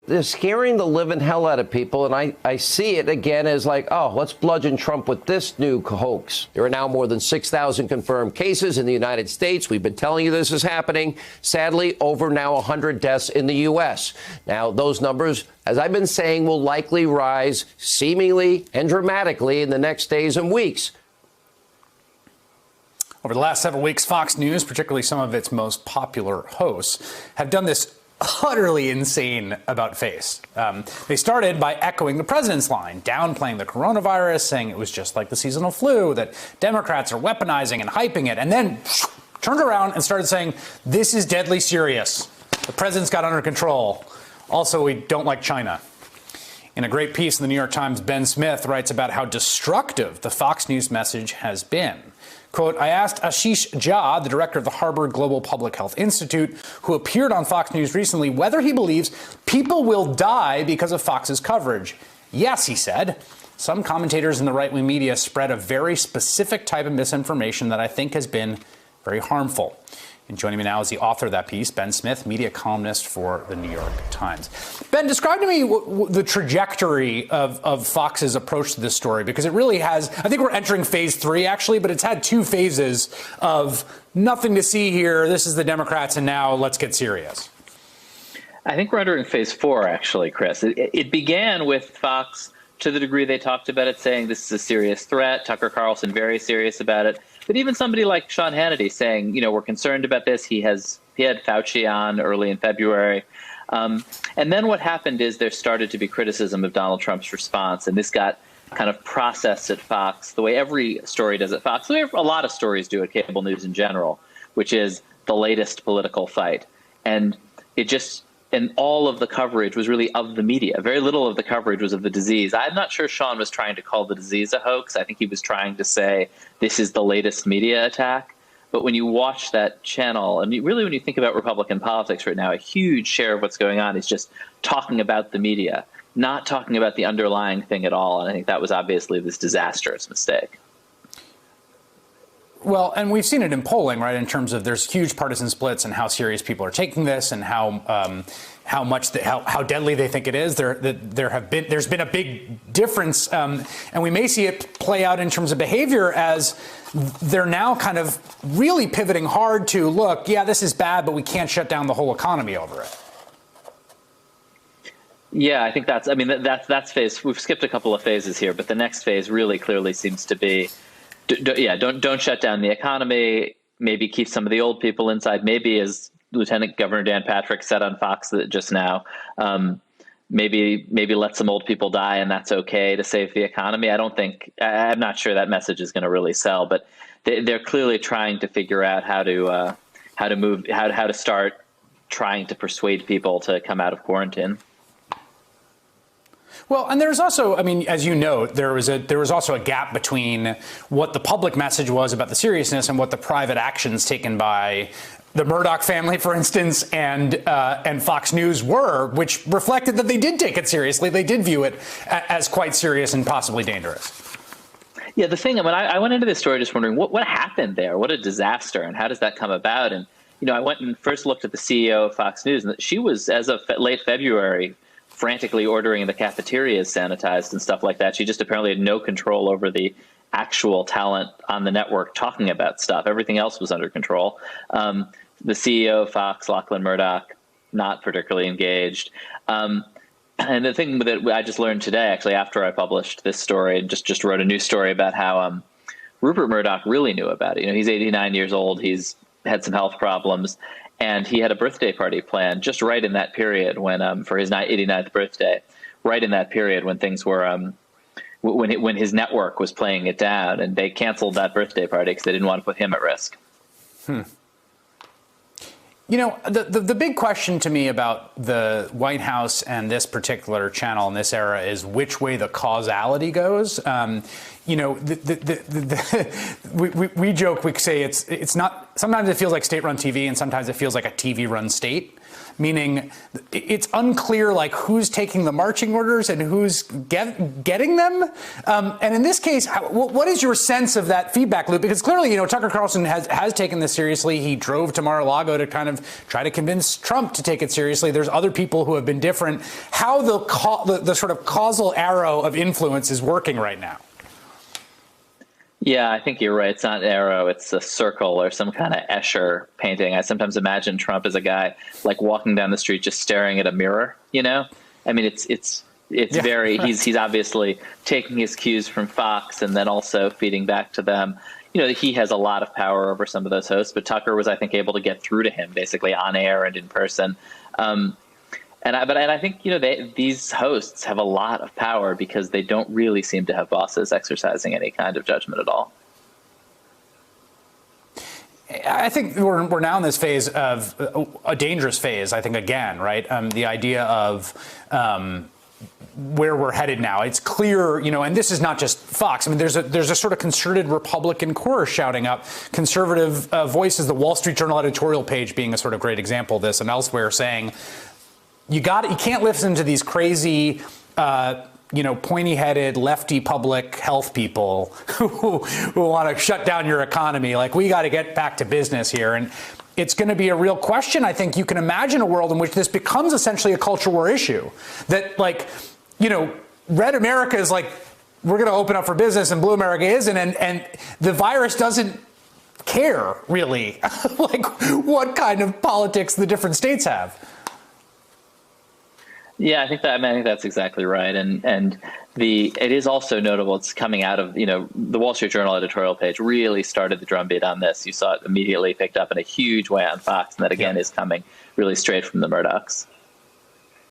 They're scaring the living hell out of people, and I see it again as like, oh, let's bludgeon Trump with this new hoax. There are now more than 6,000 confirmed cases in the United States. We've been telling you this is happening. Sadly, over now 100 deaths in the U.S. Now, those numbers, as I've been saying, will likely rise seemingly and dramatically in the next days and weeks. Over the last several weeks, Fox News, particularly some of its most popular hosts, have done this utterly insane about face. They started by echoing the president's line, downplaying the coronavirus, saying it was just like the seasonal flu, that Democrats are weaponizing and hyping it, and then turned around and started saying, this is deadly serious. The president's got under control. Also, we don't like China. In a great piece in the New York Times, Ben Smith writes about how destructive the Fox News message has been. Quote, I asked Ashish Jha, the director of the Harvard Global Public Health Institute, who appeared on Fox News recently, whether he believes people will die because of Fox's coverage. Yes, he said. Some commentators in the right-wing media spread a very specific type of misinformation that I think has been very harmful. And joining me now is the author of that piece, Ben Smith, media columnist for the New York Times. Ben, describe to me the trajectory of Fox's approach to this story, because it really has, I think we're entering phase 3, actually, but it's had 2 phases of nothing to see here, this is the Democrats, and now let's get serious. I think we're entering phase 4, actually, Chris. It began with Fox, to the degree they talked about it, saying this is a serious threat. Tucker Carlson, very serious about it. But even somebody like Sean Hannity saying, you know, we're concerned about this. He had Fauci on early in February. And then what happened is there started to be criticism of Donald Trump's response. And this got kind of processed at Fox the way every story does at Fox, the way a lot of stories do at cable news in general, which is the latest political fight. And and all of the coverage was really of the media. Very little of the coverage was of the disease. I'm not sure Sean was trying to call the disease a hoax. I think he was trying to say this is the latest media attack. But when you watch that channel, and really when you think about Republican politics right now, a huge share of what's going on is just talking about the media, not talking about the underlying thing at all. And I think that was obviously this disastrous mistake. Well, and we've seen it in polling, right, in terms of there's huge partisan splits and how serious people are taking this and how deadly they think it is. There's been a big difference, and we may see it play out in terms of behavior as they're now kind of really pivoting hard to, look, yeah, this is bad, but we can't shut down the whole economy over it. Yeah, I think that's phase. We've skipped a couple of phases here, but the next phase really clearly seems to be, don't shut down the economy. Maybe keep some of the old people inside. Maybe, as Lieutenant Governor Dan Patrick said on Fox just now, maybe let some old people die, and that's okay to save the economy. I'm not sure that message is going to really sell, but they're clearly trying to figure out how to start trying to persuade people to come out of quarantine. Well, and there's also, I mean, as you know, there was also a gap between what the public message was about the seriousness and what the private actions taken by the Murdoch family, for instance, and Fox News were, which reflected that they did take it seriously. They did view it as quite serious and possibly dangerous. Yeah, the thing, I went into this story just wondering what happened there? What a disaster, and how does that come about? And, you know, I went and first looked at the CEO of Fox News, and she was, as of late February, frantically ordering the cafeterias sanitized and stuff like that. She just apparently had no control over the actual talent on the network talking about stuff. Everything else was under control. The CEO of Fox, Lachlan Murdoch, not particularly engaged. And the thing that I just learned today, actually, after I published this story, and just wrote a new story about how Rupert Murdoch really knew about it. You know, he's 89 years old. He's had some health problems. And he had a birthday party planned just right in that period when, for his 89th birthday, right in that period when things were, when his network was playing it down, and they canceled that birthday party because they didn't want to put him at risk. You know, the big question to me about the White House and this particular channel in this era is which way the causality goes. You know, we joke, we say it's not, sometimes it feels like state-run TV and sometimes it feels like a TV-run state. meaning it's unclear like who's taking the marching orders and who's getting them. And in this case, what is your sense of that feedback loop? Because clearly, Tucker Carlson has taken this seriously. He drove to Mar-a-Lago to kind of try to convince Trump to take it seriously. There's other people who have been different. How the sort of causal arrow of influence is working right now? Yeah, I think you're right. It's not an arrow. It's a circle or some kind of Escher painting. I sometimes imagine Trump as a guy like walking down the street just staring at a mirror, I mean, it's very, he's obviously taking his cues from Fox and then also feeding back to them. He has a lot of power over some of those hosts, but Tucker was, I think, able to get through to him basically on air and in person. And I think, these hosts have a lot of power because they don't really seem to have bosses exercising any kind of judgment at all. I think we're now in this phase of a dangerous phase, I think, again, right? The idea of where we're headed now. It's clear, and this is not just Fox. I mean, there's a sort of concerted Republican chorus shouting up conservative voices, the Wall Street Journal editorial page being a sort of great example of this, and elsewhere saying, you can't listen to these crazy, pointy-headed lefty public health people who want to shut down your economy. Like, we got to get back to business here. And it's going to be a real question. I think you can imagine a world in which this becomes essentially a culture war issue. That, red America is like, we're going to open up for business, and blue America isn't. And the virus doesn't care, really, what kind of politics the different states have. Yeah, I think that's exactly right. And it is also notable. It's coming out of, the Wall Street Journal editorial page really started the drumbeat on this. You saw it immediately picked up in a huge way on Fox. And that, again, is coming really straight from the Murdochs.